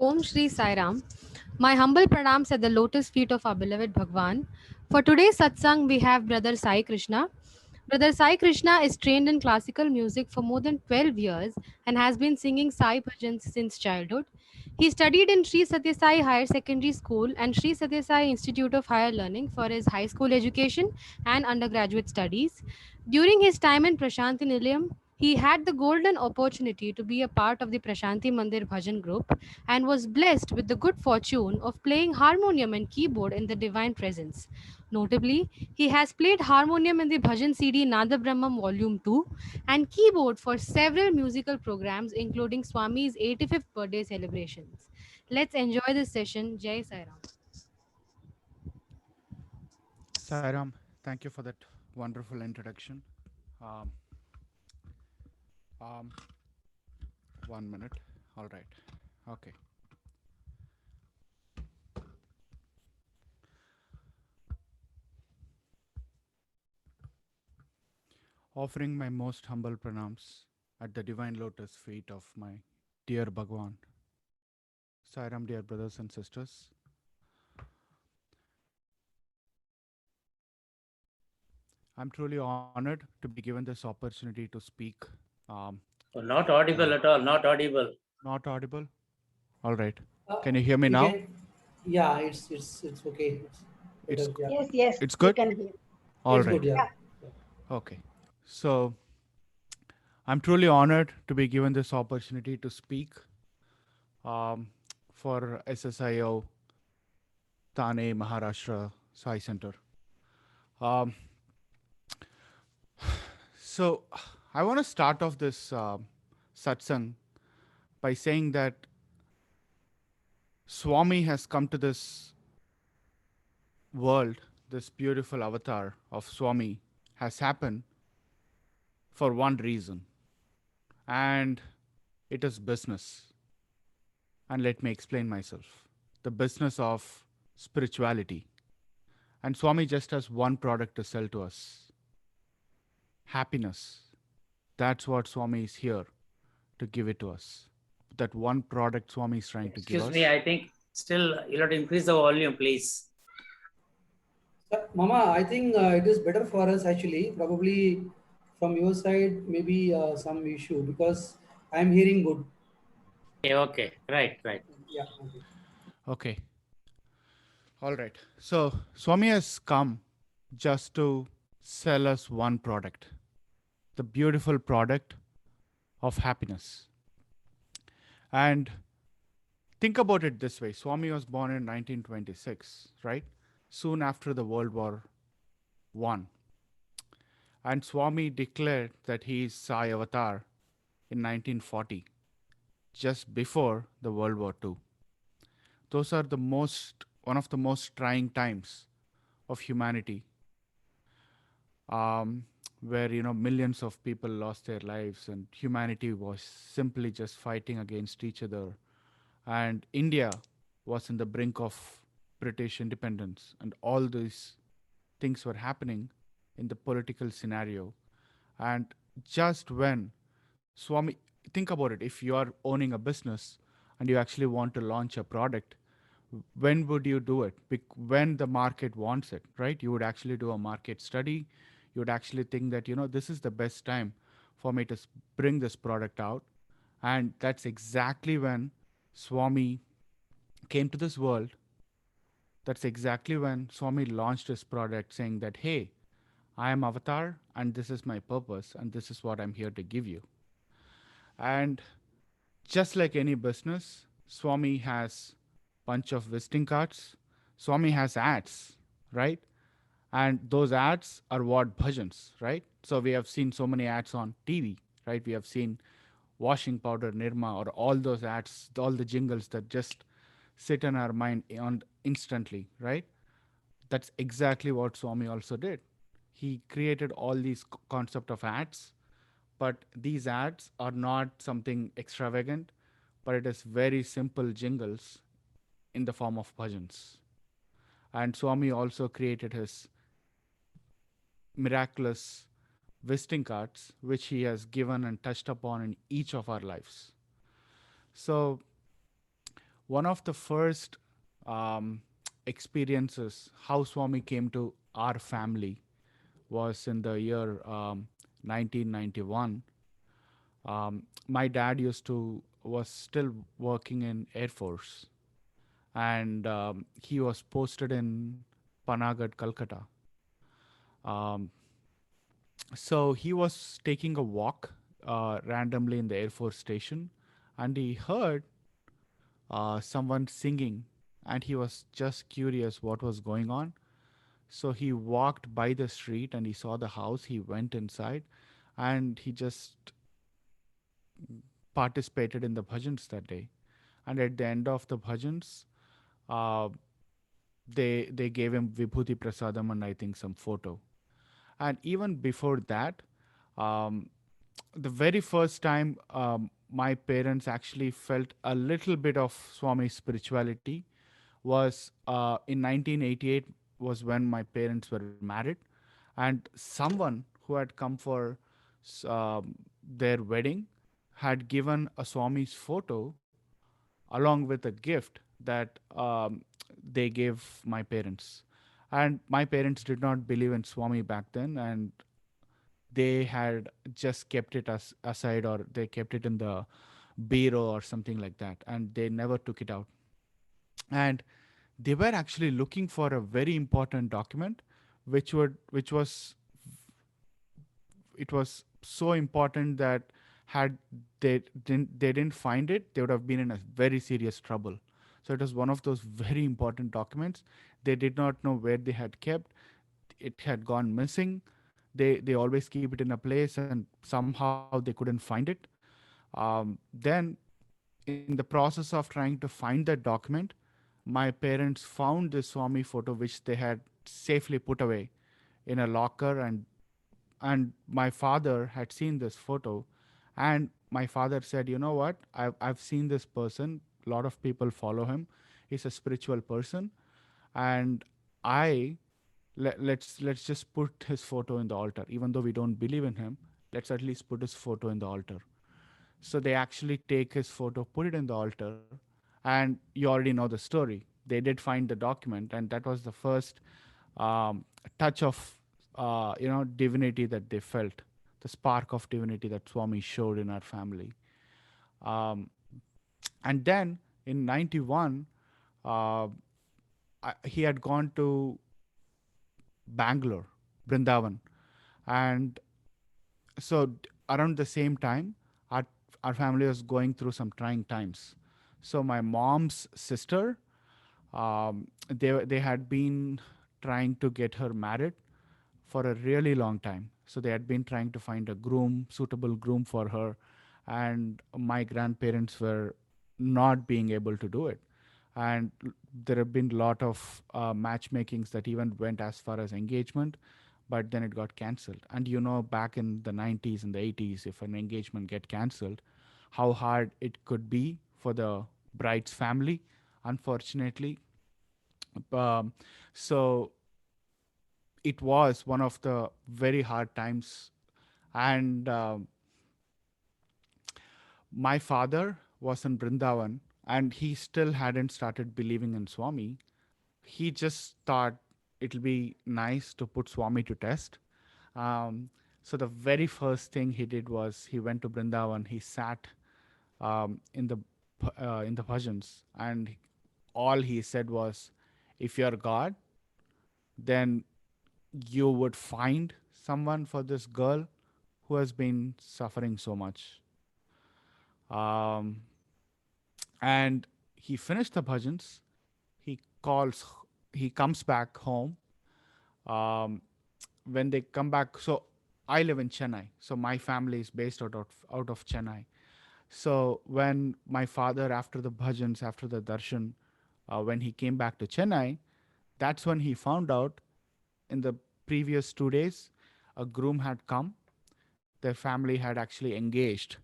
Om Shri Sai Ram. My humble pranams at the lotus feet of our beloved Bhagwan. For today's satsang, we have Brother Sai Krishna. Brother Sai Krishna is trained in classical music for more than 12 years and has been singing Sai bhajans since childhood. He studied in Sri Sathya Sai Higher Secondary School and Sri Sathya Sai Institute of Higher Learning for his high school education and undergraduate studies. During his time in Prashanti Nilayam, he had the golden opportunity to be a part of the Prashanti Mandir Bhajan group and was blessed with the good fortune of playing harmonium and keyboard in the divine presence. Notably, he has played harmonium in the Bhajan CD Nada Brahmam Volume 2 and keyboard for several musical programs, including Swami's 85th birthday celebrations. Let's enjoy this session. Jai Sai Ram. Sairam, thank you for that wonderful introduction. Um, um, 1 minute. All right. Okay. Offering my most humble pranams at the divine lotus feet of my dear Bhagwan. Sairam, dear brothers and sisters. I'm truly honored to be given this opportunity to speak. Um, Not audible at all, not audible. not audible? All right. Uh, Can you hear me you now? can, yeah, it's okay. It's It's better. Yeah, Yes, yes, it's we good? can hear. All it's good. right. Yeah. Okay. So I'm truly honored to be given this opportunity to speak um, for SSIO Thane, Maharashtra Sai Center. Um, so I want to start off this satsang by saying that Swami has come to this world, this beautiful avatar of Swami has happened for one reason, and it is business. And let me explain myself. The business of spirituality. And Swami just has one product to sell to us: happiness. That's what Swami is here to give it to us. That one product Swami is trying to give Excuse us. me, I think still you'll have to increase the volume, please. Mama, I think it is better for us actually. Probably from your side, maybe some issue because I'm hearing good. Okay, right. Yeah. Okay. Okay. All right. So Swami has come just to sell us one product, the beautiful product of happiness. And think about it this way: Swami was born in 1926, right? Soon after the World War I. And Swami declared that he is Sai Avatar in 1940, just before the World War II. Those are one of the most trying times of humanity, um, where millions of people lost their lives and humanity was simply just fighting against each other, and India was in the brink of British independence, and all these things were happening in the political scenario. And just when Swami, think about it: if you are owning a business and you actually want to launch a product, when would you do it? When the market wants it, right? You would actually do a market study. You would actually think that, this is the best time for me to bring this product out. And that's exactly when Swami came to this world. That's exactly when Swami launched his product saying that, hey, I am Avatar and this is my purpose and this is what I'm here to give you. And just like any business, Swami has bunch of visiting cards. Swami has ads, right? And those ads are what bhajans, right? So we have seen so many ads on TV, right? We have seen washing powder, Nirma, or all those ads, all the jingles that just sit in our mind on instantly, right? That's exactly what Swami also did. He created all these concept of ads, but these ads are not something extravagant, but it is very simple jingles in the form of bhajans. And Swami also created his miraculous visiting cards, which he has given and touched upon in each of our lives. So one of the first um, experiences how Swami came to our family was in the year 1991. My dad used to was still working in Air Force, and he was posted in Panagarh, Calcutta. Um, so he was taking a walk randomly in the Air Force station, and he heard someone singing, and he was just curious what was going on. So he walked by the street and he saw the house. He went inside, and he just participated in the bhajans that day. And at the end of the bhajans, uh, they gave him vibhuti prasadam and I think some photo. And even before that, um, the very first time my parents actually felt a little bit of Swami spirituality was in 1988, was when my parents were married, and someone who had come for their wedding had given a Swami's photo along with a gift that they gave my parents. And my parents did not believe in Swami back then, and they had just kept it aside, or they kept it in the bureau or something like that, and they never took it out. And they were actually looking for a very important document, which was, it was so important that had they didn't find it, they would have been in a very serious trouble. So it was one of those very important documents. They did not know where they had kept it. Had gone missing. They always keep it in a place, and somehow they couldn't find it. Then, in the process of trying to find that document, my parents found this Swami photo, which they had safely put away in a locker. And my father had seen this photo, and my father said, you know what, I've seen this person, a lot of people follow him, he's a spiritual person, and I let's just put his photo in the altar. Even though we don't believe in him, let's at least put his photo in the altar. So they actually take his photo, put it in the altar, and you already know the story. They did find the document, and that was the first touch of divinity that they felt, the spark of divinity that Swami showed in our family. Um, and then in 91, uh, he had gone to Bangalore, Brindavan, and so around the same time, our our family was going through some trying times. So my mom's sister, they had been trying to get her married for a really long time. So they had been trying to find a groom, suitable groom for her, and my grandparents were not being able to do it. And there have been a lot of matchmakings that even went as far as engagement, but then it got cancelled. And back in the 90s and the 80s, if an engagement get cancelled, how hard it could be for the bride's family, unfortunately. Um, so it was one of the very hard times. And my father was in Brindavan, and he still hadn't started believing in Swami. He just thought it'll be nice to put Swami to test. Um, so the very first thing he did was he went to Brindavan. He sat in the bhajans, and all he said was, "If you're God, then you would find someone for this girl who has been suffering so much." Um, and he finished the bhajans. He calls. He comes back home. Um, when they come back, so I live in Chennai. So my family is based out of Chennai. So when my father, after the bhajans, after the darshan, when he came back to Chennai, that's when he found out in the previous 2 days, a groom had come. Their family had actually engaged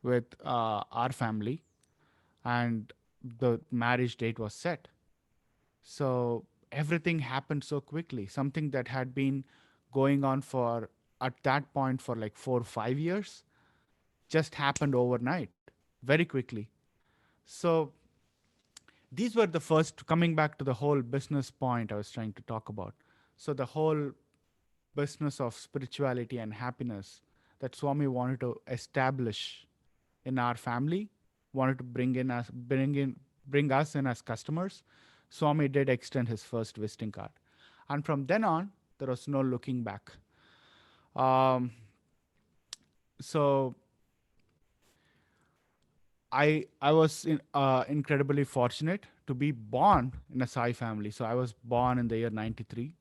with our family, and the marriage date was set. So everything happened so quickly. Something that had been going on for, at that point, for like 4 or 5 years just happened overnight, very quickly. So These were the first, coming back to the whole business point I was trying to talk about. So the whole business of spirituality and happiness that Swami wanted to establish in our family, wanted to bring us in as customers. Swami did extend his first visiting card, and from then on, there was no looking back. Um, so I was incredibly fortunate to be born in a Sai family. So I was born in the year '93,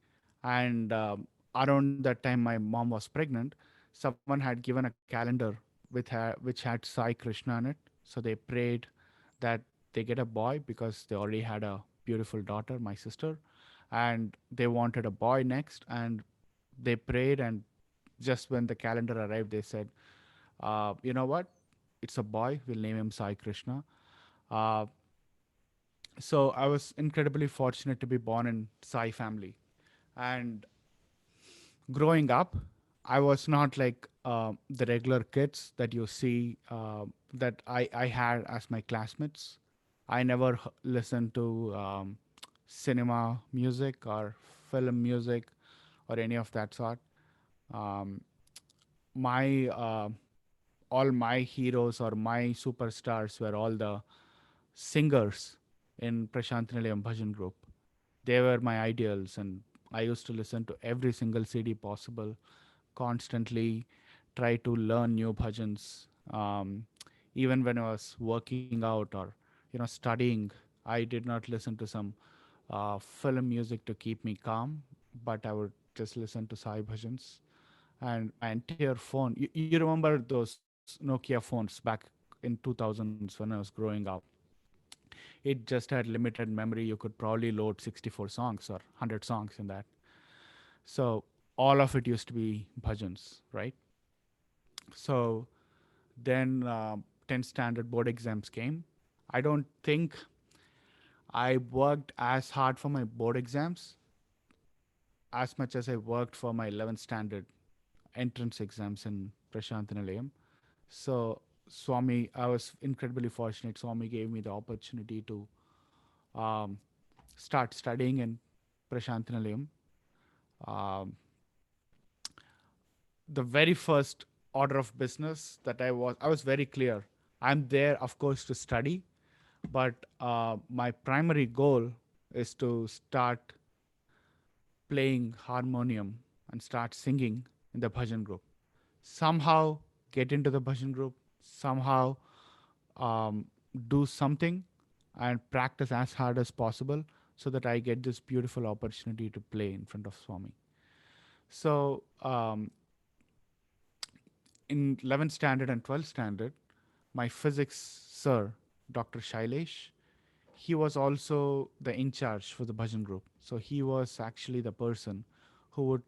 and around that time, my mom was pregnant. Someone had given a calendar which had Sai Krishna in it. So they prayed that they get a boy because they already had a beautiful daughter, my sister, and they wanted a boy next. And they prayed, and just when the calendar arrived, they said, "You know what? It's a boy. We'll name him Sai Krishna." Uh, so I was incredibly fortunate to be born in Sai family, and growing up, I was not like the regular kids that you see that I had as my classmates. I never listened to cinema music or film music or any of that sort. Um, my all my heroes or my superstars were all the singers in Prashant Nilayam Bhajan group. They were my ideals, and I used to listen to every single CD possible, constantly try to learn new bhajans. Even when I was working out or studying, I did not listen to some film music to keep me calm, but I would just listen to Sai bhajans. And my entire phone, you remember those Nokia phones back in 2000s when I was growing up? It just had limited memory. You could probably load 64 songs or 100 songs in that. So all of it used to be bhajans, right? So then 10th standard board exams came. I don't think I worked as hard for my board exams as much as I worked for my 11th standard entrance exams in Prashant Nilayam. So Swami, I was incredibly fortunate. Swami gave me the opportunity to um, start studying in Prashant Nilayam. Um, the very first order of business that I was very clear. I'm there, of course, to study, but my primary goal is to start playing harmonium and start singing in the bhajan group. Somehow get into the bhajan group, somehow um, do something and practice as hard as possible so that I get this beautiful opportunity to play in front of Swami. So in 11th standard and 12th standard, my physics sir, Dr. Shailesh, he was also the in charge for the bhajan group. So he was actually the person who would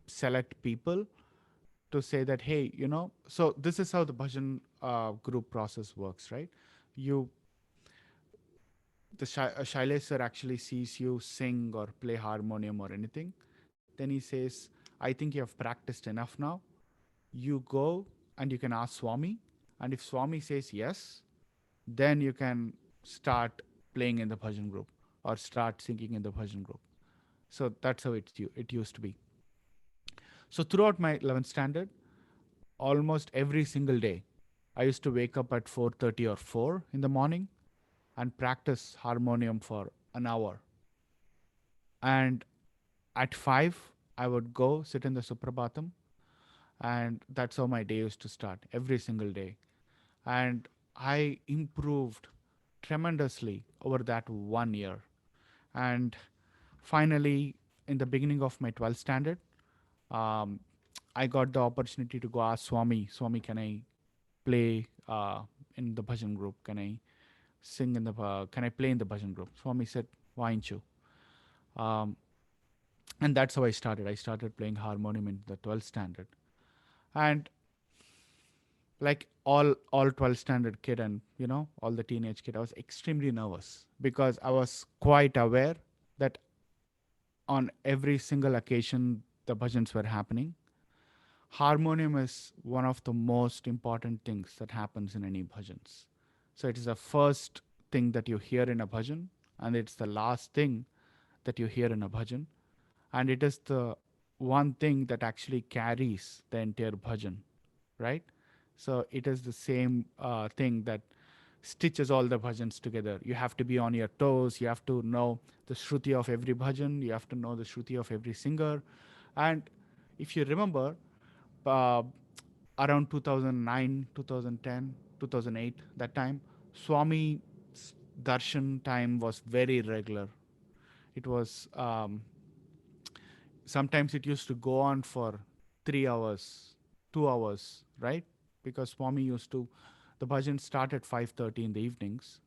select people to say that, hey, so this is how the bhajan group process works, right? You, Shailesh sir actually sees you sing or play harmonium or anything. Then he says, I think you have practiced enough now. You go and you can ask Swami. And if Swami says yes, then you can start playing in the bhajan group or start singing in the bhajan group. So that's how it used to be. So throughout my 11th standard, almost every single day, I used to wake up at 4:30 or 4 in the morning and practice harmonium for an hour. And at 5, I would go sit in the Suprabhatam, and that's how my day used to start every single day. And I improved tremendously over that 1 year. And finally, in the beginning of my 12th standard, um, I got the opportunity to go ask Swami, Swami, can I play in the bhajan group? Can I sing in the, can I play in the bhajan group? Swami said, why don't you? Um, and that's how I started. I started playing harmonium in the 12th standard. And like all 12 standard kid and all the teenage kid, I was extremely nervous because I was quite aware that on every single occasion the bhajans were happening, harmonium is one of the most important things that happens in any bhajans. So it is the first thing that you hear in a bhajan, and it's the last thing that you hear in a bhajan, and it is the one thing that actually carries the entire bhajan, right? So it is the same thing that stitches all the bhajans together. You have to be on your toes. You have to know the shruti of every bhajan. You have to know the shruti of every singer. And if you remember, uh, around 2009, 2010, 2008, that time, Swami's darshan time was very regular. It was sometimes it used to go on for 3 hours, 2 hours, right? Because Swami used to, the bhajan start at 5:30 in the evenings,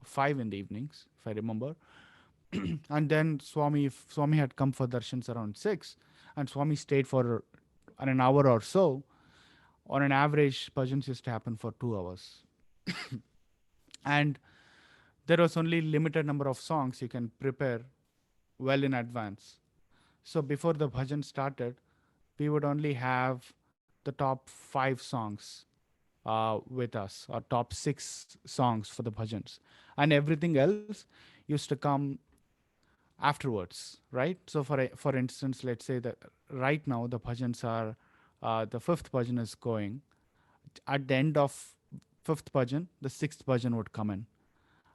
5 in the evenings, if I remember. And then Swami, if Swami had come for darshans around 6, and Swami stayed for an hour or so, on an average, bhajans used to happen for 2 hours. And there was only limited number of songs you can prepare well in advance. So before the bhajan started, we would only have the top 5 songs with us, or top 6 songs for the bhajans, and everything else used to come afterwards, right? So for instance, let's say that right now the bhajans are the fifth bhajan is going. At the end of fifth bhajan, the sixth bhajan would come in,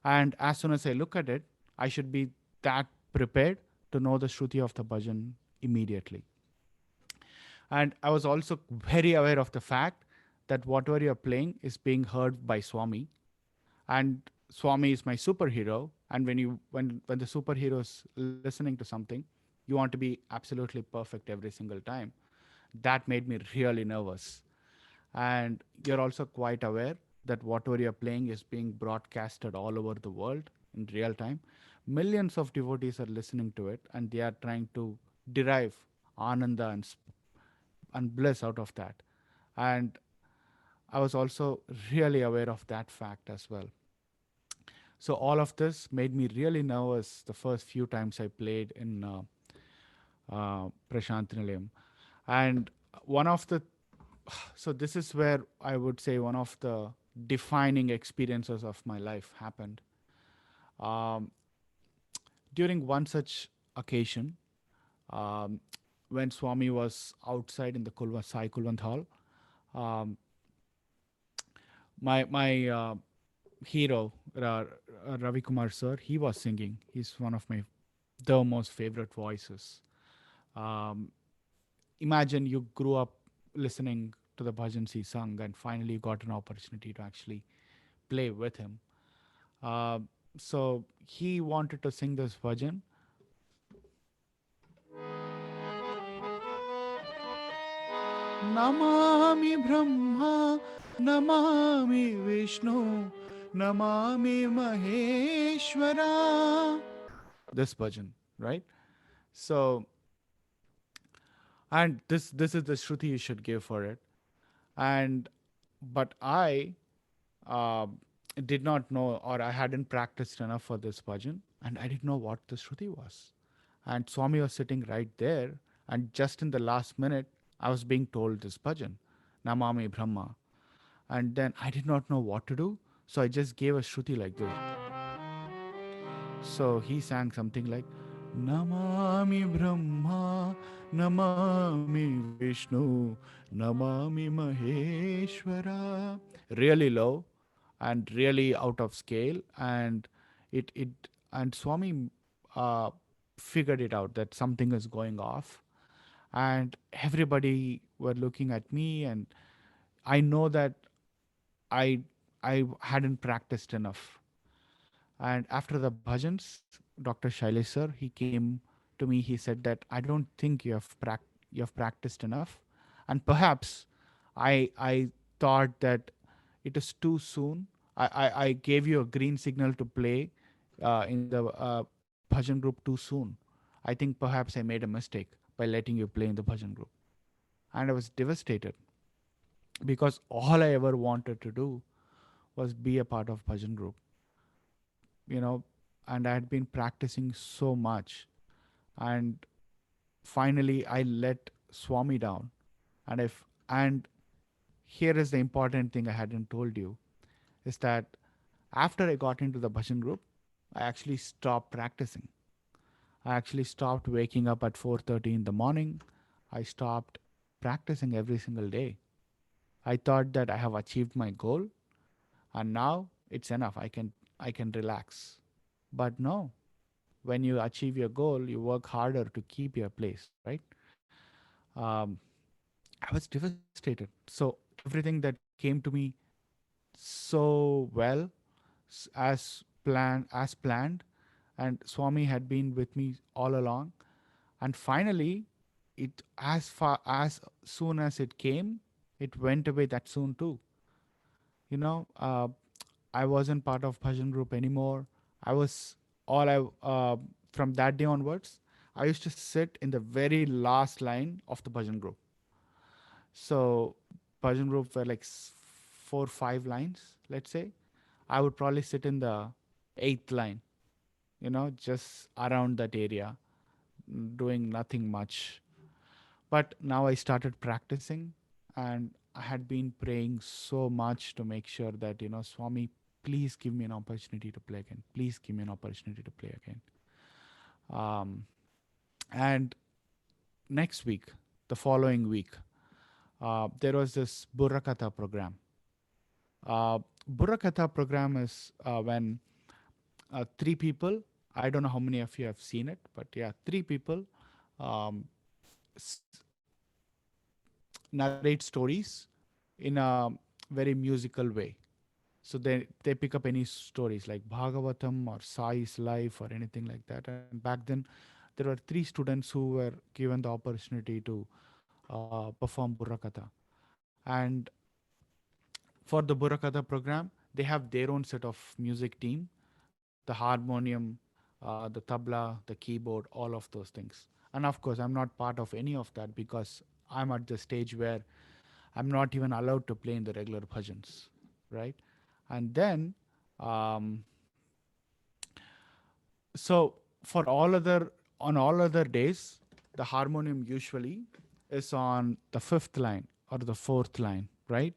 and as soon as I look at it, I should be that prepared to know the shruti of the bhajan immediately. And I was also very aware of the fact that whatever you're playing is being heard by Swami, and Swami is my superhero. And when the superhero is listening to something, you want to be absolutely perfect every single time. That made me really nervous. And you're also quite aware that whatever you're playing is being broadcasted all over the world in real time. Millions of devotees are listening to it, and they are trying to derive ananda and bliss out of that. And I was also really aware of that fact as well. So all of this made me really nervous the first few times I played in Prashant Nilayam. And one of the, so this is where I would say one of the defining experiences of my life happened. Um, During one such occasion, um, when Swami was outside in the Sai Kulwant Hall, um, my hero, Ravi Kumar sir, he was singing. He's one of my the most favorite voices. Um, Imagine you grew up listening to the bhajans he sung, and finally got an opportunity to actually play with him. Uh, so he wanted to sing this bhajan. Namami Brahma, Namami Vishnu, Namami Maheshwara. This bhajan, right? So, and this is the shruti you should give for it. And but I uh, did not know, or I hadn't practiced enough for this bhajan, and I didn't know what the shruti was. And Swami was sitting right there, and just in the last minute, I was being told this bhajan, Namami Brahma. And then I did not know what to do, so I just gave a shruti like this. So he sang something like Namami Brahma, Namami Vishnu, Namami Maheshwara. Really low and really out of scale, and it and Swami uh, figured it out that something is going off, and everybody were looking at me, and I know that I I hadn't practiced enough. And after the bhajans, Dr. Shailesh sir, he came to me. He said that I don't think you have practiced enough, and perhaps I thought that it is too soon. I gave you a green signal to play in the bhajan group too soon. I think perhaps I made a mistake by letting you play in the bhajan group, and I was devastated because all I ever wanted to do was be a part of bhajan group, you know, and I had been practicing so much, and finally I let Swami down. And here is the important thing I hadn't told you, is that After I got into the bhajan group, I actually stopped practicing. I actually stopped waking up at 4:30 in the morning. I stopped practicing every single day. I thought that I have achieved my goal and now it's enough. I can relax. But no, when you achieve your goal, you work harder to keep your place, right? Um, I was devastated. So everything that came to me so well as planned, and Swami had been with me all along. And finally, it as soon as it came, it went away that soon too. You know, I wasn't part of bhajan group anymore. I was all I from that day onwards. I used to sit in the very last line of the bhajan group. So bhajan group were like 4 5 lines, let's say. I would probably sit in the eighth line, just around that area, doing nothing much. But now I started practicing, and I had been praying so much to make sure that, Swami, please give me an opportunity to play again. Please give me an opportunity to play again. Um, and next week, the following week, there was this Burrakatha program. Uh, Burrakatha program is when three people, I don't know how many of you have seen it, but yeah, three people um, s- narrate stories in a very musical way. So they pick up any stories like Bhagavatam or Sai's life or anything like that. And back then, there were three students who were given the opportunity to perform Burrakatha. And for the Burrakatha program, they have their own set of music team, the harmonium, the tabla, the keyboard, all of those things. And of course, I'm not part of any of that because I'm at the stage where I'm not even allowed to play in the regular bhajans, right? And then, um, so for all other days, the harmonium usually is on the fifth line or the fourth line, right?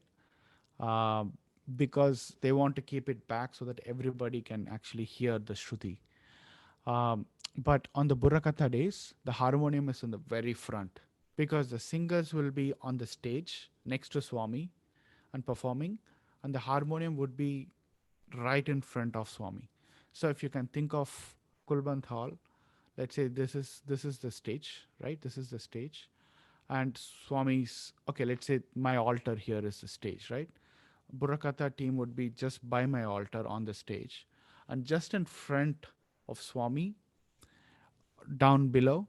Um, because they want to keep it back so that everybody can actually hear the shruti. Um, but on the Burrakatha days, the harmonium is in the very front because the singers will be on the stage next to Swami and performing, and the harmonium would be right in front of Swami. So if you can think of Kulbant Hall, let's say this is the stage, right? This is the stage, and Swami's okay. Let's say my altar here is the stage, right? Burrakatha team would be just by my altar on the stage, and just in front of Swami, down below,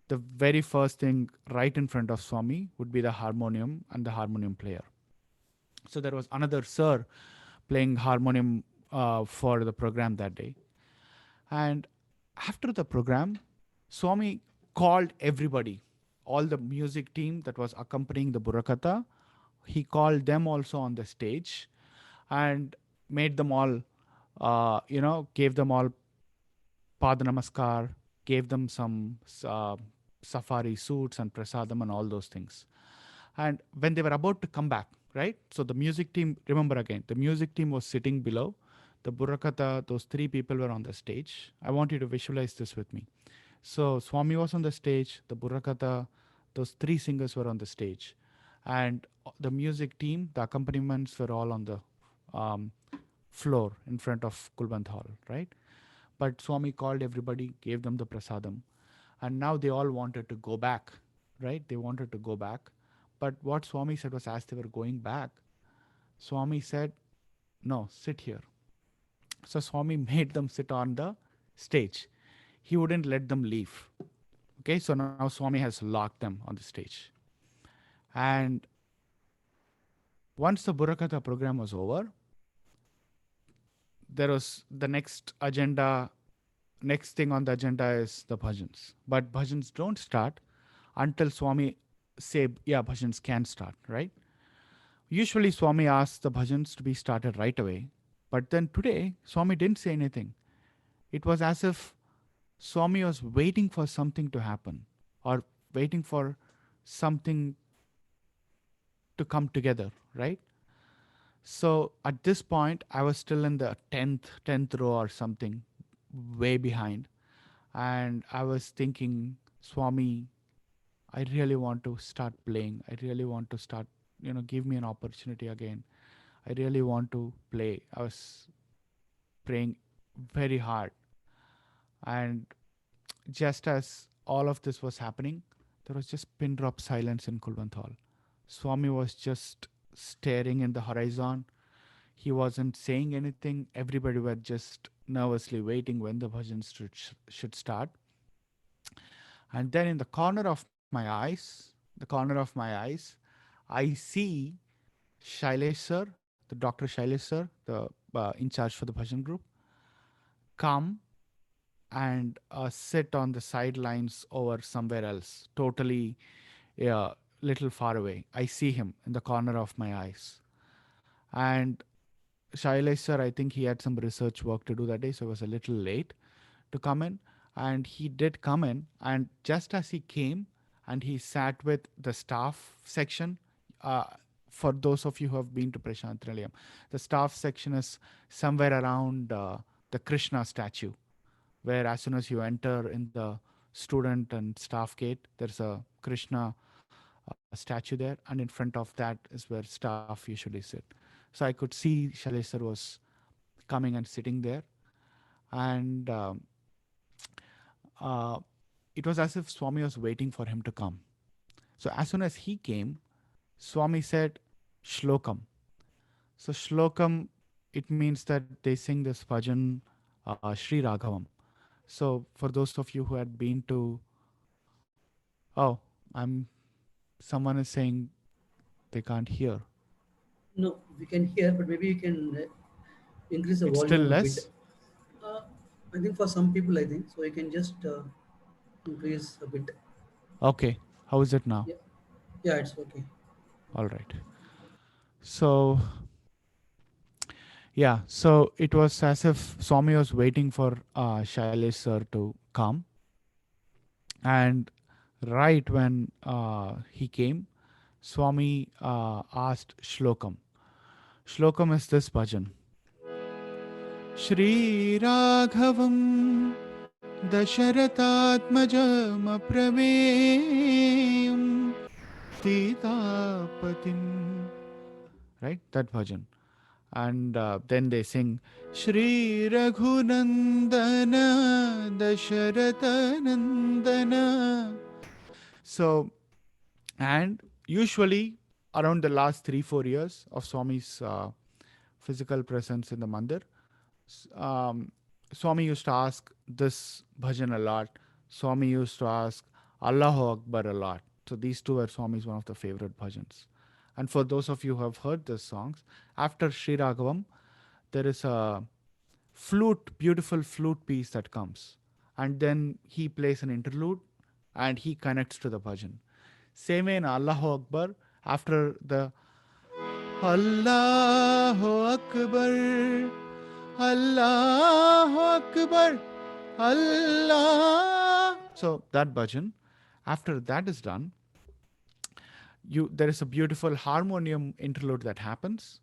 the very first thing right in front of Swami would be the harmonium and the harmonium player. So there was another sir playing harmonium for the program that day. And after the program, Swami called everybody, all the music team that was accompanying the Burrakatha. He called them also on the stage and made them all, gave them all Pada Namaskar, gave them some safari suits and prasadam and all those things. And when they were about to come back, right? So the music team, remember again, the music team was sitting below. The Burrakatha, those three people were on the stage. I want you to visualize this with me. So Swami was on the stage, the Burrakatha, those three singers were on the stage. And the music team, the accompaniments were all on the um, floor in front of Kulbant Hall, right? But Swami called everybody, gave them the prasadam, and now they all wanted to go back, right? They wanted to go back. But what Swami said was, as they were going back, Swami said, no, sit here. So Swami made them sit on the stage. He wouldn't let them leave. Okay, so now Swami has locked them on the stage. And once the Burrakatha program was over, there was the next thing on the agenda is the bhajans. But bhajans don't start until Swami say, yeah, bhajans can start, right? Usually Swami asks the bhajans to be started right away. But then today, Swami didn't say anything. It was as if Swami was waiting for something to happen or waiting for something to come together, right? So at this point, I was still in the 10th row or something, way behind. And I was thinking, Swami, I really want to start playing. I really want to start, give me an opportunity again. I really want to play. I was praying very hard. And just as all of this was happening, there was just pin drop silence in Kulwant Hall. Swami was just staring in the horizon. He wasn't saying anything. Everybody were just nervously waiting when the bhajan should start. And then in the corner of my eyes, I see Shailesh sir, the Dr. Shailesh sir, the in charge for the bhajan group, come and sit on the sidelines over somewhere else, totally little far away. I see him in the corner of my eyes. And Shailesh sir, I think he had some research work to do that day, so it was a little late to come in. And he did come in, and just as he came and he sat with the staff section, uh, for those of you who have been to Prashant Nilayam, the staff section is somewhere around the Krishna statue, where as soon as you enter in the student and staff gate, there's a Krishna statue there, and in front of that is where staff usually sit. So I could see Shailesh sir was coming and sitting there, and uh, it was as if Swami was waiting for him to come. So as soon as he came, Swami said, Shlokam. So Shlokam, it means that they sing this bhajan, Sri Raghavam. So for those of you who had been to, oh, I'm, someone is saying they can't hear. No, we can hear, but maybe you can increase the It's still volume a bit. less. Uh, I think for some people, I think so. You can just increase a bit. Okay. How is it now? Yeah, yeah, it's okay. All right. So, yeah. So it was as if Swami was waiting for Shailesh sir to come. And right when he came, Swami asked Shlokam. Shlokam is this bhajan. Shri Raghavam Dasharathatmajam Praveyam Titapatim. Right? That bhajan. And then they sing Shri Raghunandana Dasharatanandana. So, and usually around the last 3-4 years of Swami's physical presence in the mandir, um, Swami used to ask this bhajan a lot. Swami used to ask Allahu Akbar a lot. So these two are Swami's one of the favorite bhajans. And for those of you who have heard these songs, after Sri Raghavam, there is a beautiful flute piece that comes. And then he plays an interlude and he connects to the bhajan. Same way in Allahu Akbar, after the Allahu Akbar, Allahu Akbar, Allah. So that bhajan, after that is done, there is a beautiful harmonium interlude that happens,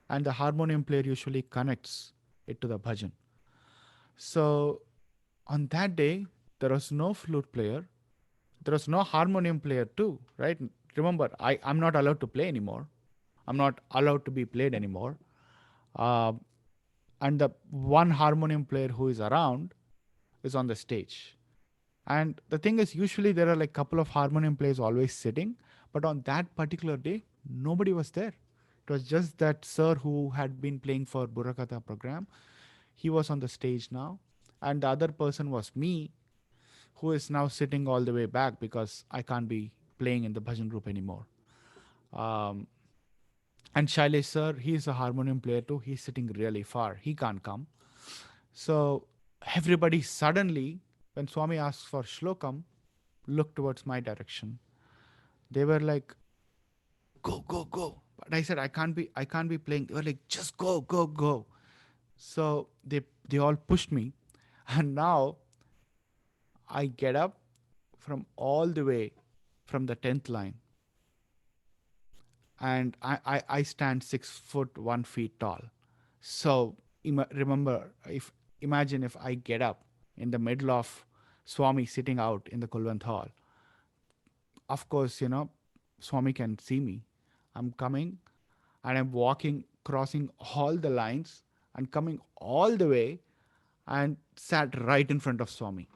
and the harmonium player usually connects it to the bhajan. So on that day, there was no flute player, there was no harmonium player too, right? Remember, I'm not allowed to play anymore. I'm not allowed to be played anymore. Uh, and the one harmonium player who is around is on the stage. And the thing is, usually there are like a couple of harmonium players always sitting, but on that particular day, nobody was there. It was just that sir who had been playing for Burakatha program. He was on the stage now, and the other person was me, who is now sitting all the way back because I can't be playing in the bhajan group anymore. Um, and Shailesh sir, he's a harmonium player too. He's sitting really far. He can't come. So everybody suddenly, when Swami asks for Shlokam, looked towards my direction. They were like, go, go, go. But I said, I can't be playing. They were like, just go, go, go. So they all pushed me. And now I get up from all the way from the 10th line. and I stand 6 foot 1 feet tall. So remember, if imagine if I get up in the middle of Swami sitting out in the Kulwant hall. Of course, Swami can see me. I'm coming and I'm walking, crossing all the lines and coming all the way and sat right in front of Swami.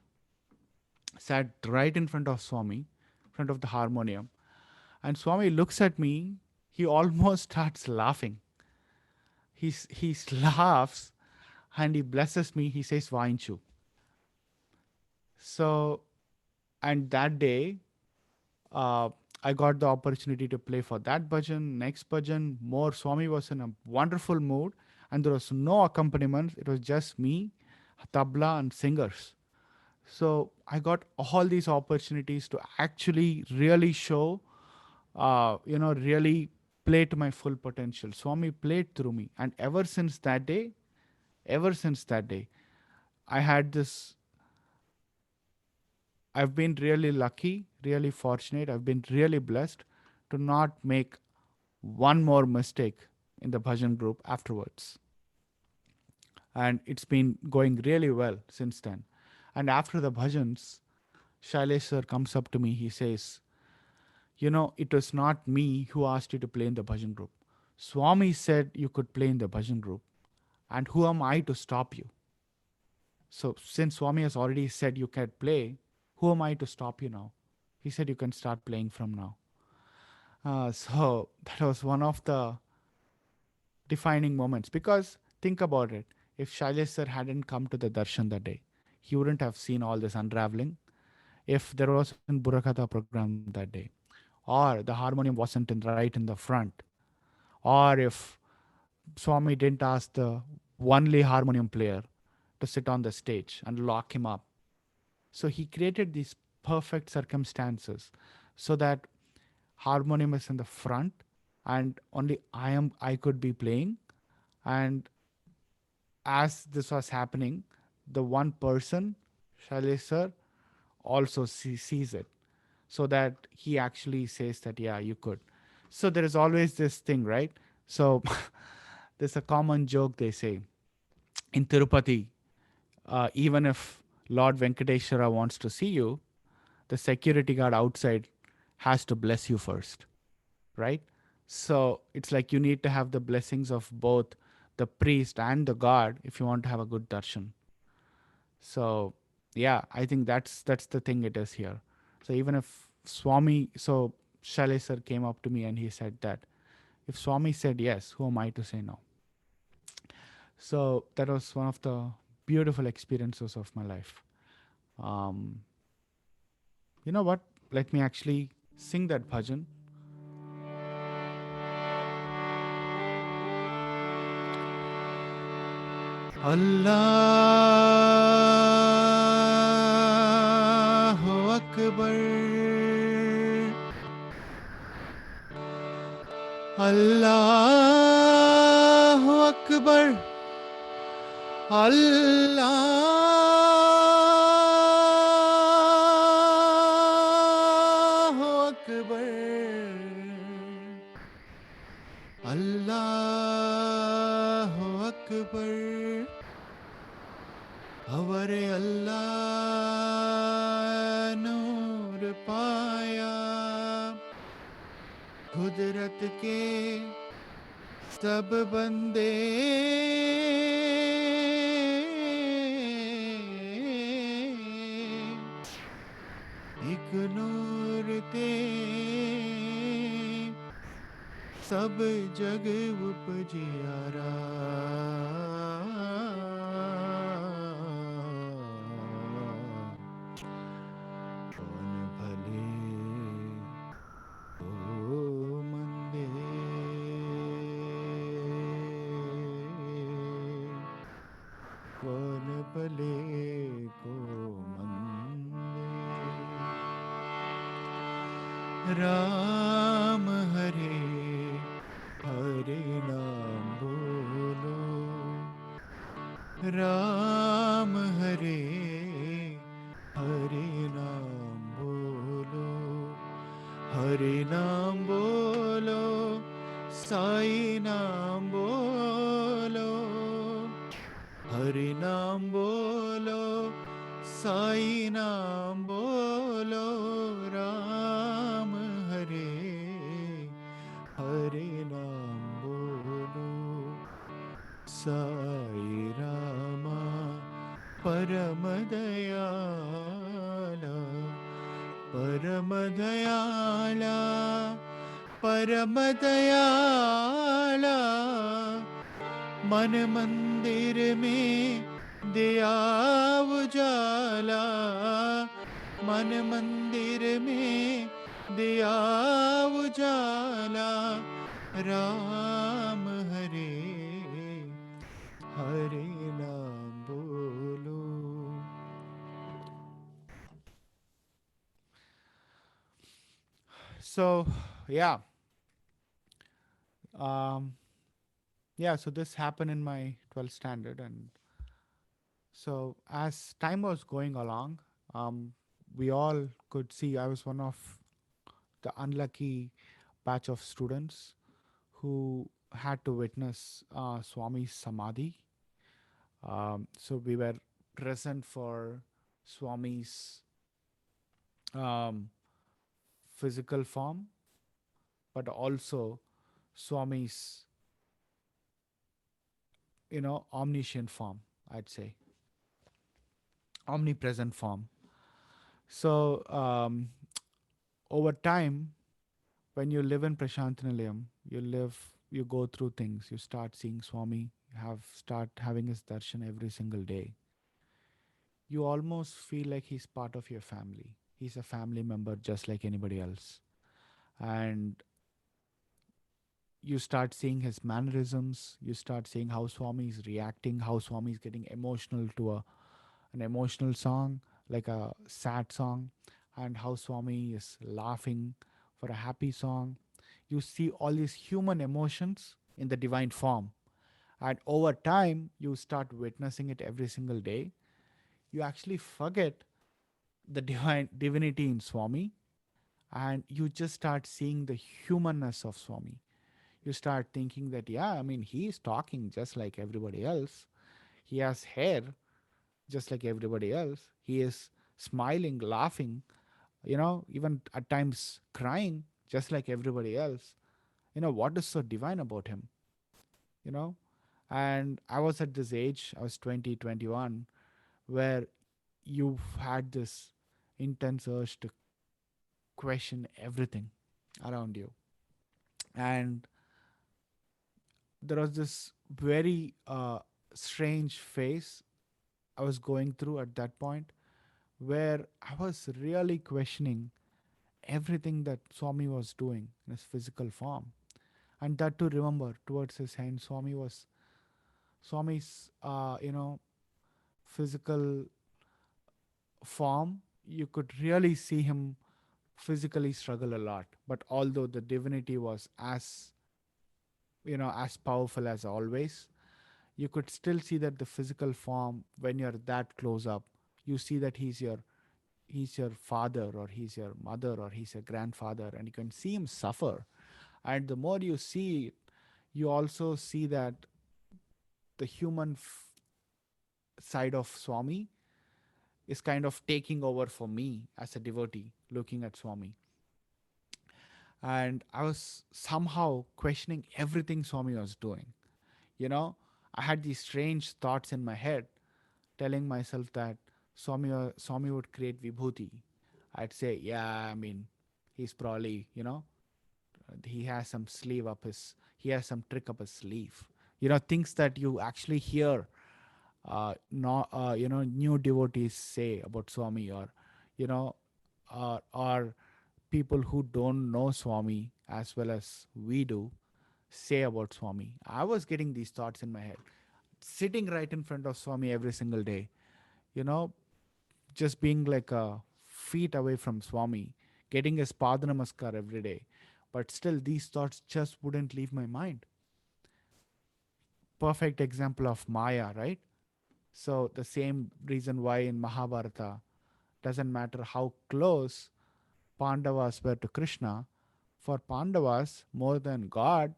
Sat right in front of Swami, in front of the harmonium. And Swami looks at me. He almost starts laughing. He laughs and he blesses me. He says, Vainchu. So, and that day, uh, I got the opportunity to play for that bhajan, next bhajan. More, Swami was in a wonderful mood, and there was no accompaniment. It was just me, tabla, and singers. So I got all these opportunities to actually really show, really play to my full potential. Swami played through me, and ever since that day, I had this. I've been really lucky, really fortunate. I've been really blessed to not make one more mistake in the bhajan group afterwards. And it's been going really well since then. And after the bhajans, Shailesh sir comes up to me. He says, it was not me who asked you to play in the bhajan group. Swami said you could play in the bhajan group. And who am I to stop you? So since Swami has already said you can play, who am I to stop you now? He said you can start playing from now. So that was one of the defining moments, because think about it. If Shailesh sir hadn't come to the darshan that day, he wouldn't have seen all this unraveling. If there wasn't Burakatha program that day, or the harmonium wasn't right in the front, or if Swami didn't ask the only harmonium player to sit on the stage and lock him up. So he created these perfect circumstances so that harmonium is in the front and only I could be playing. And as this was happening, the one person, Shailesh sir, also sees it, so that he actually says that, yeah, you could. So there is always this thing, right? So there's a common joke they say in Tirupati, even if Lord Venkateshwara wants to see you, the security guard outside has to bless you first, right? So it's like you need to have the blessings of both the priest and the god if you want to have a good darshan. So yeah, I think that's the thing it is here. So even if Swami, so Shailesh sir came up to me and he said that if Swami said yes, who am I to say no? So that was one of the beautiful experiences of my life. Um, you know what? Let me actually sing that bhajan. Allahu Akbar, Allahu Akbar, Allahu Akbar, Allahu Akbar. हमारे अल्लाह नूर पाया, कुदरत के सब बंदे एक नूर ते सब जग उपजियारा, कौन भले को मंदे, कौन भले को मंदे। राम हरे हरे नाम बोलो, राम हरे हरे नाम बोलो, हरे नाम बोलो, Sai Naam Bolo, Hari Naam Bolo, Sai Naam Bolo, Ram Hare, Hare Naam Bolo, Sai Rama, Paramadayala, Paramadayala, Paramadayala, मन मंदिर में दिया उजाला, मन मंदिर में दिया उजाला, राम हरे हरे नाम बोलो. So yeah, um, yeah. So this happened in my 12th standard, and so as time was going along, we all could see I was one of the unlucky batch of students who had to witness Swami's samadhi. So we were present for Swami's um, physical form, but also Swami's, omniscient form, I'd say, omnipresent form. So over time, when you live in Prashantanilayam, you go through things. You start seeing Swami, start having his darshan every single day. You almost feel like he's part of your family. He's a family member just like anybody else. And you start seeing his mannerisms. You start seeing how Swami is reacting, how Swami is getting emotional to an emotional song, like a sad song, and how Swami is laughing for a happy song. You see all these human emotions in the divine form. And over time, you start witnessing it every single day. You actually forget the divine divinity in Swami, and you just start seeing the humanness of Swami. You start thinking that, yeah, I mean, he is talking just like everybody else. He has hair just like everybody else. He is smiling, laughing, even at times crying just like everybody else. What is so divine about him? You know? And I was at this age, I was 20, 21, where you had this intense urge to question everything around you. And there was this very strange phase I was going through at that point where I was really questioning everything that Swami was doing in his physical form. And that to remember towards his hand, Swami's, physical form, you could really see him physically struggle a lot. But although the divinity was as powerful as always, you could still see that the physical form, when you're that close up, you see that he's your father, or he's your mother, or he's your grandfather, and you can see him suffer. And the more you see it, you also see that the human side of Swami is kind of taking over for me as a devotee looking at Swami. And I was somehow questioning everything Swami was doing. You know, I had these strange thoughts in my head telling myself that Swami would create vibhuti. I'd say, yeah, I mean, he's probably, he has some he has some trick up his sleeve. Things that you actually hear, new devotees say about Swami, or, you know, or people who don't know Swami as well as we do say about Swami. I was getting these thoughts in my head, sitting right in front of Swami every single day, you know, just being like a feet away from Swami, getting his Padanamaskar every day. But still, these thoughts just wouldn't leave my mind. Perfect example of Maya, right? So, the same reason why in Mahabharata, doesn't matter how close Pandavas were to Krishna, for Pandavas, more than God,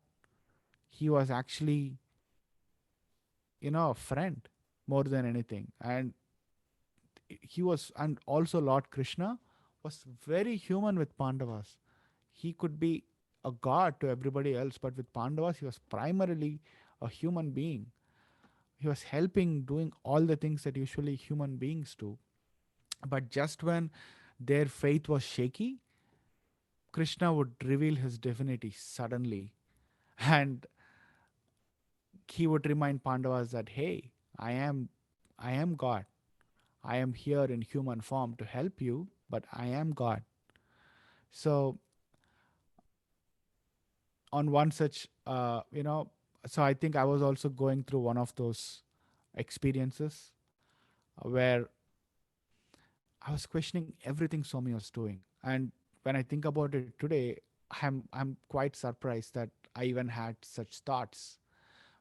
he was actually, a friend more than anything. And he was, and also Lord Krishna was very human with Pandavas. He could be a god to everybody else, but with Pandavas, he was primarily a human being. He was helping, doing all the things that usually human beings do. But just when their faith was shaky, Krishna would reveal his divinity suddenly. And he would remind Pandavas that, hey, I am I am God. I am here in human form to help you, but I am God. So on one such so I think I was also going through one of those experiences where I was questioning everything Swami was doing. And when I think about it today, I'm quite surprised that I even had such thoughts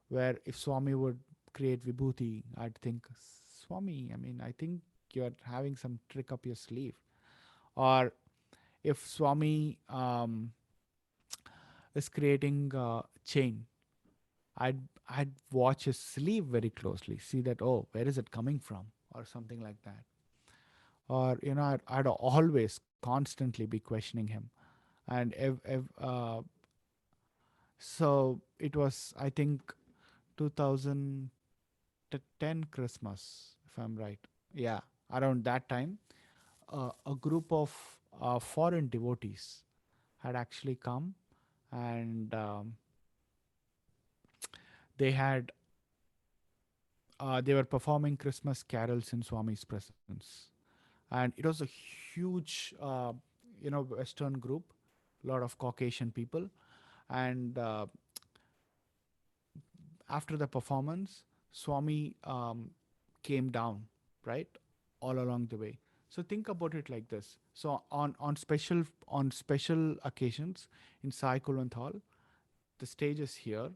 where if Swami would create vibhuti, I'd think, Swami, I mean, I think you're having some trick up your sleeve. Or if Swami is creating chain, I'd I'd watch his sleeve very closely, see that, oh, where is it coming from, or something like that. Or I'd always constantly be questioning him. And so it was, I think, 2010 Christmas, if I'm right. Yeah, around that time, a group of foreign devotees had actually come, and they had they were performing Christmas carols in Swami's presence, and it was a huge, Western group, a lot of Caucasian people, and after the performance, Swami came down, right, all along the way. So think about it like this. So on special occasions in Sai Kulwant Hall, the stage is here,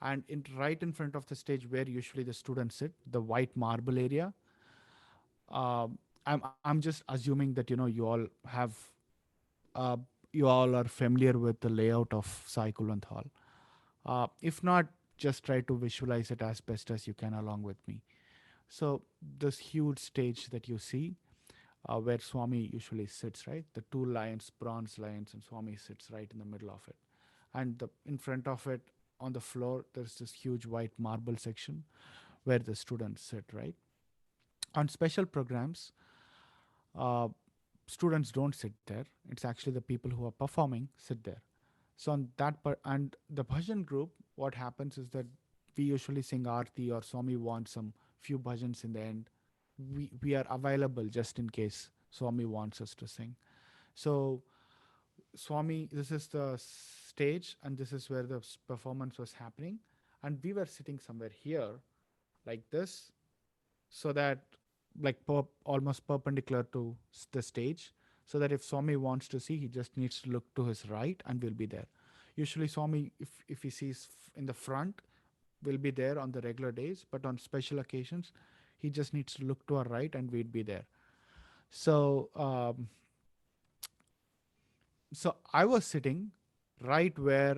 and right in front of the stage where usually the students sit, the white marble area. I'm just assuming that uh, you all are familiar with the layout of Sai Kulwant Hall. If not, just try to visualize it as best as you can along with me. So this huge stage that you see, where Swami usually sits, right? The two lions, bronze lions, and Swami sits right in the middle of it. And in front of it, on the floor, there's this huge white marble section where the students sit, right? On special programs, uh, students don't sit there. It's actually the people who are performing sit there. So on and the bhajan group, what happens is that we usually sing arti, or Swami wants some few bhajans in the end. We are available just in case Swami wants us to sing. So Swami, this is the stage, and this is where the performance was happening, and we were sitting somewhere here, like this, so that, like, almost perpendicular to the stage, so that if Swami wants to see, he just needs to look to his right and we'll be there. Usually Swami, if he sees in the front, will be there on the regular days, but on special occasions he just needs to look to our right and we'd be there. So I was sitting right where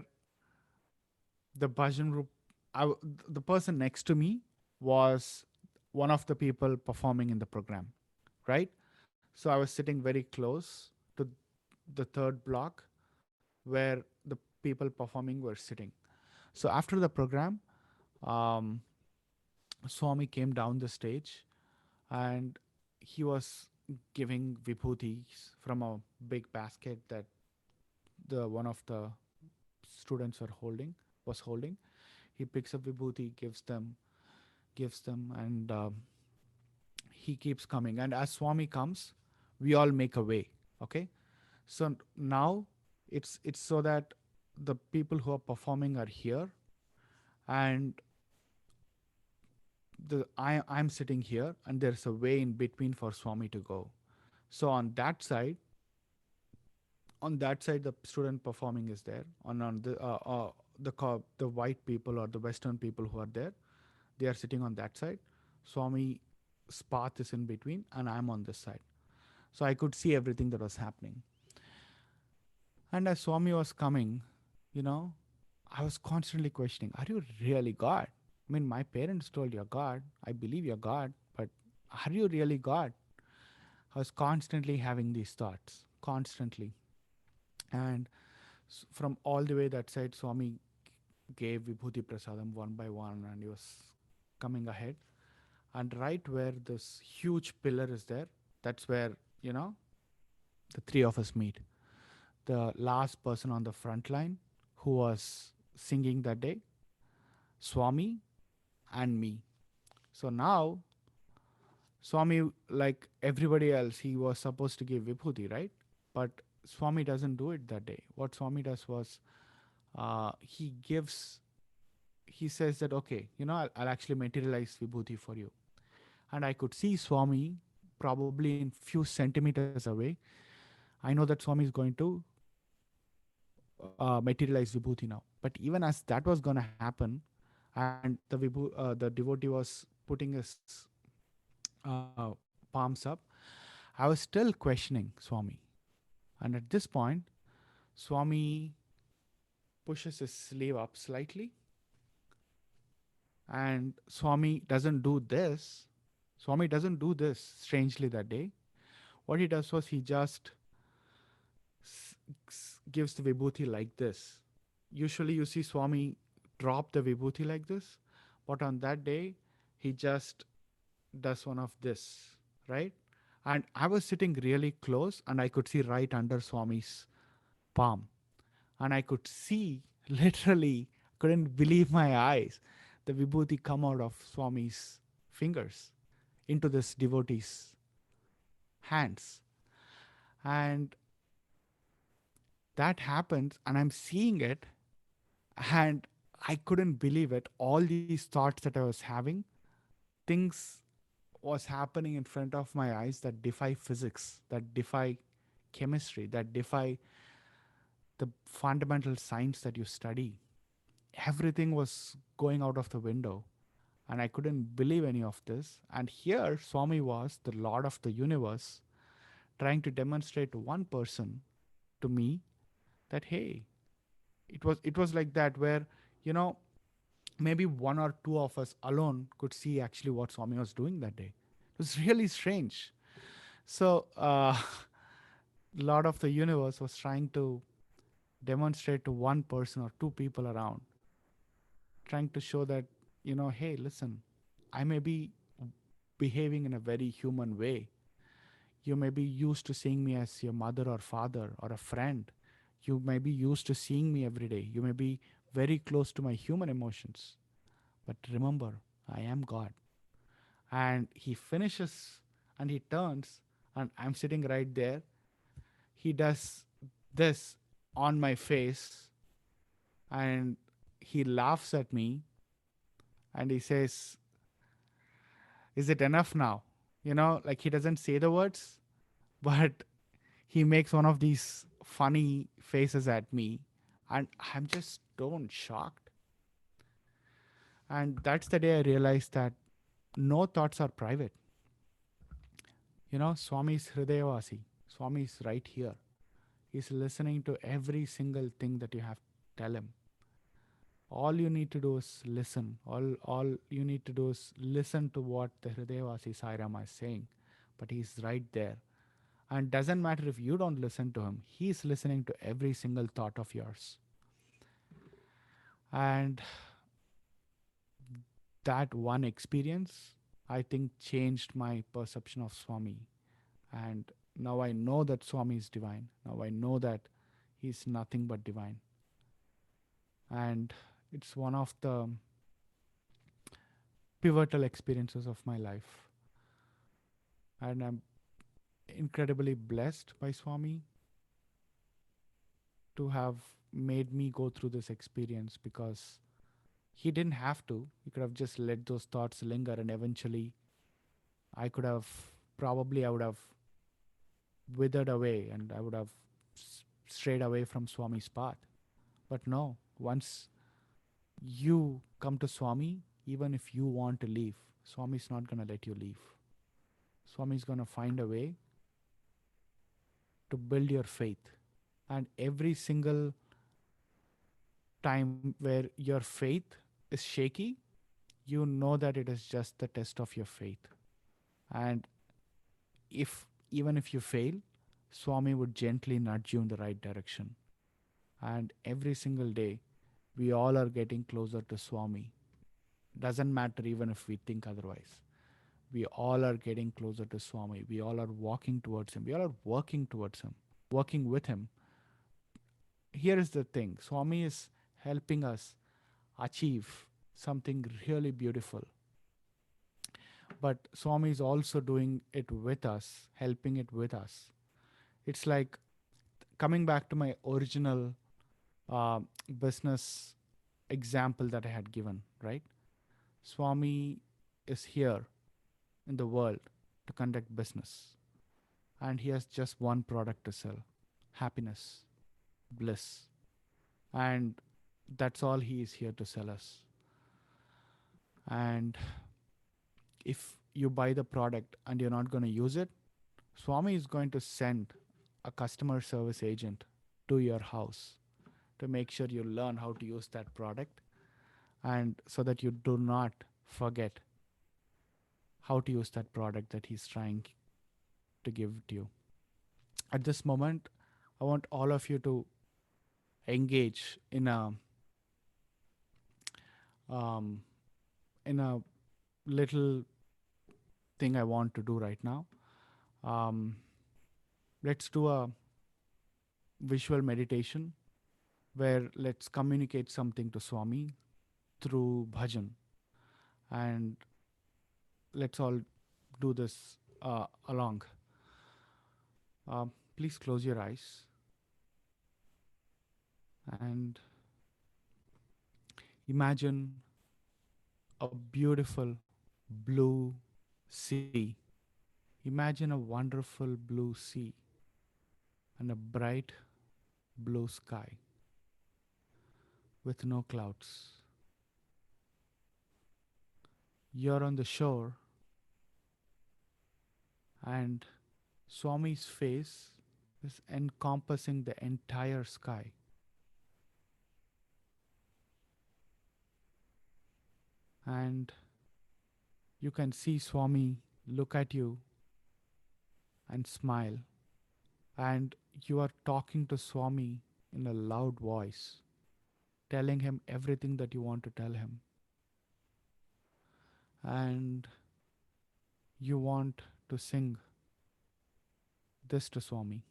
the bhajan group, the person next to me was one of the people performing in the program, right? So I was sitting very close to the third block where the people performing were sitting. So after the program, um, Swami came down the stage, and he was giving vibhutis from a big basket that the one of the students was holding. He picks up vibhuti, gives them, and he keeps coming. And as Swami comes, we all make a way. Okay, so now it's so that the people who are performing are here, and I'm sitting here, and there's a way in between for Swami to go. So on that side the student performing is there. On the white people or the Western people who are there, they are sitting on that side. Swami's path is in between, and I'm on this side. So I could see everything that was happening. And as Swami was coming, you know, I was constantly questioning, are you really God? I mean, my parents told you're God. I believe you're God, but are you really God? I was constantly having these thoughts, constantly. And from all the way that side, Swami gave Vibhuti Prasadam one by one, and he was coming ahead. And right where this huge pillar is there, that's where, you know, the three of us meet. The last person on the front line who was singing that day, Swami and me. So now, Swami, like everybody else, he was supposed to give Vibhuti, right? But Swami doesn't do it that day. What Swami does was he gives, he says that, okay, you know, I'll actually materialize Vibhuti for you. And I could see Swami probably in few centimeters away. I know that Swami is going to materialize Vibhuti now. But even as that was going to happen, and the devotee was putting his palms up, I was still questioning Swami. And at this point, Swami pushes his sleeve up slightly, and Swami doesn't do this. Swami doesn't do this strangely that day. What he does was he just gives the vibhuti like this. Usually, you see Swami drop the vibhuti like this, but on that day, he just does one of this, right? And I was sitting really close, and I could see right under Swami's palm, and I could see literally, couldn't believe my eyes, the vibhuti come out of Swami's fingers into this devotee's hands. And that happens, and I'm seeing it, and I couldn't believe it. All these thoughts that I was having, things was happening in front of my eyes that defy physics, that defy chemistry, that defy the fundamental science that you study. Everything was going out of the window, and I couldn't believe any of this. And here Swami was the Lord of the universe, trying to demonstrate to one person, to me, that hey, it was like that, where, you know, maybe one or two of us alone could see actually what Swami was doing that day. It was really strange. So Lord of the universe was trying to demonstrate to one person or two people around, trying to show that, you know, hey, listen, I may be behaving in a very human way. You may be used to seeing me as your mother or father or a friend. You may be used to seeing me every day. You may be very close to my human emotions. But remember, I am God. And he finishes and he turns, and I'm sitting right there. He does this on my face, and he laughs at me, and he says, is it enough now? You know, like he doesn't say the words, but he makes one of these funny faces at me, and I'm just stone shocked. And that's the day I realized that no thoughts are private. You know, Swami is Hridayavasi. Swami is right here. He's listening to every single thing that you have to tell him. All you need to do is listen. All you need to do is listen to what the Hridayavasi Sai Rama is saying. But he's right there. And doesn't matter if you don't listen to him, he's listening to every single thought of yours. And that one experience, I think, changed my perception of Swami. And now I know that Swami is divine. Now I know that he's nothing but divine. And it's one of the pivotal experiences of my life. And I'm incredibly blessed by Swami to have made me go through this experience, because he didn't have to. He could have just let those thoughts linger, and eventually I could have, probably I would have withered away, and I would have strayed away from Swami's path. But no, once you come to Swami, even if you want to leave, Swami's not going to let you leave. Swami's going to find a way to build your faith. And every single time where your faith is shaky, you know that it is just the test of your faith. And if even if you fail, Swami would gently nudge you in the right direction. And every single day, we all are getting closer to Swami. Doesn't matter even if we think otherwise. We all are getting closer to Swami. We all are walking towards Him. We all are working towards Him, working with Him. Here is the thing, Swami is helping us achieve something really beautiful. But Swami is also doing it with us, helping it with us. It's like coming back to my original uh, business example that I had given, right? Swami is here in the world to conduct business, and he has just one product to sell: happiness, bliss. And that's all he is here to sell us. And if you buy the product and you're not going to use it, Swami is going to send a customer service agent to your house to make sure you learn how to use that product, and so that you do not forget how to use that product that he's trying to give to you. At this moment, I want all of you to engage um, in a little thing I want to do right now. Let's do a visual meditation where let's communicate something to Swami through bhajan, and let's all do this along. Please close your eyes and imagine a beautiful blue sea. Imagine a wonderful blue sea and a bright blue sky with no clouds. You're on the shore, and Swami's face is encompassing the entire sky. And you can see Swami look at you and smile. And you are talking to Swami in a loud voice, telling him everything that you want to tell him. And you want to sing this to Swami.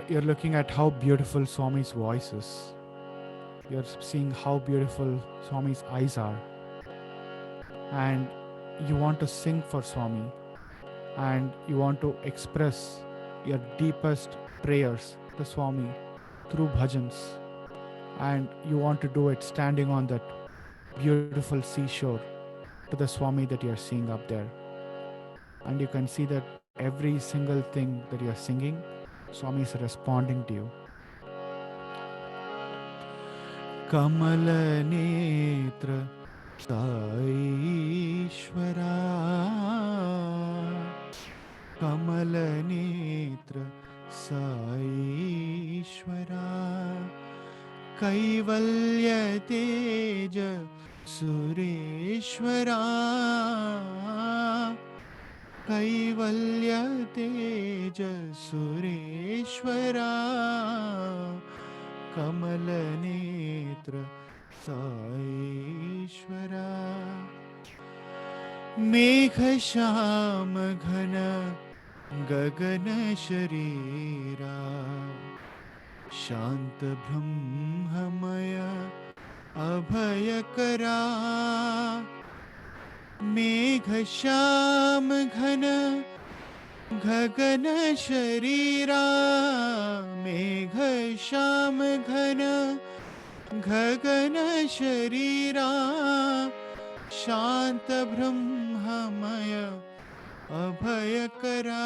You're looking at how beautiful Swami's voice is. You're seeing how beautiful Swami's eyes are. And you want to sing for Swami. And you want to express your deepest prayers to Swami through bhajans. And you want to do it standing on that beautiful seashore to the Swami that you're seeing up there. And you can see that every single thing that you're singing, Swami is responding to you. Kamal Netra Saishwara, Kamal Netra Saishwara, Kaivalya Teja Sureshwara, Kaivalya Teja Sureshwara, Kamal Netra Saishwara, Megha Sham Ghana Gagana Sharira, Shant Brahmamaya Abhayakara, Megha Sham Ghana Gagana Sharira, Megha Sham Ghana Gagana Sharira, Shanta Brahmamaya Abhayakara,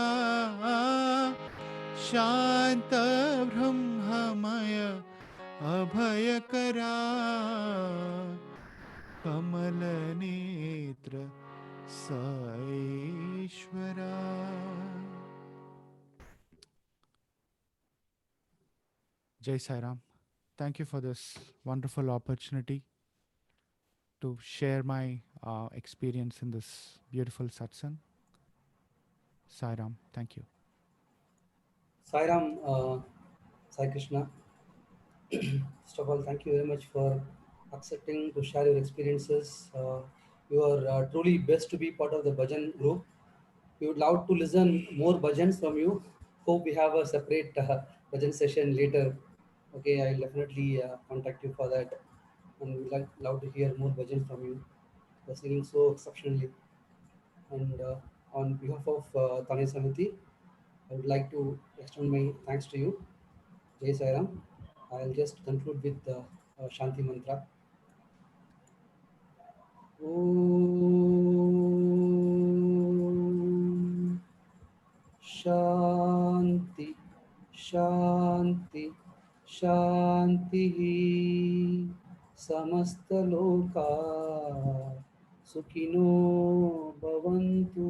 Shanta Brahmamaya Abhayakara, Kamala Netra Saishwara. Jai Sai Ram. Thank you for this wonderful opportunity to share my experience in this beautiful satsang. Sai Ram, thank you. Sairam, Sai Krishna. First of all, thank you very much for accepting to share your experiences. You are truly best to be part of the bhajan group. We would love to listen more bhajans from you. Hope we have a separate bhajan session later. Okay, I'll definitely contact you for that, and we'd like love to hear more bhajans from you. You're singing so exceptionally. And on behalf of Tane Samiti, I would like to extend my thanks to you. Jai Sairam. I'll just conclude with the Shanti mantra. Om Shanti Shanti Shanti Samastaloka Sukhino Bhavantu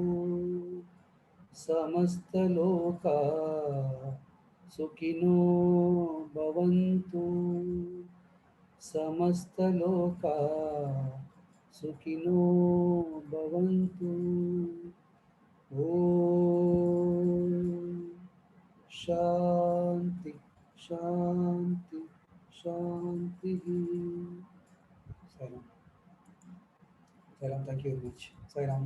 Samastaloka Sukhino Bhavantu Samastaloka Sukhino Bhavantu Om Shanti Shanti Shanti Sairam. Sairam, thank you very much. Sairam.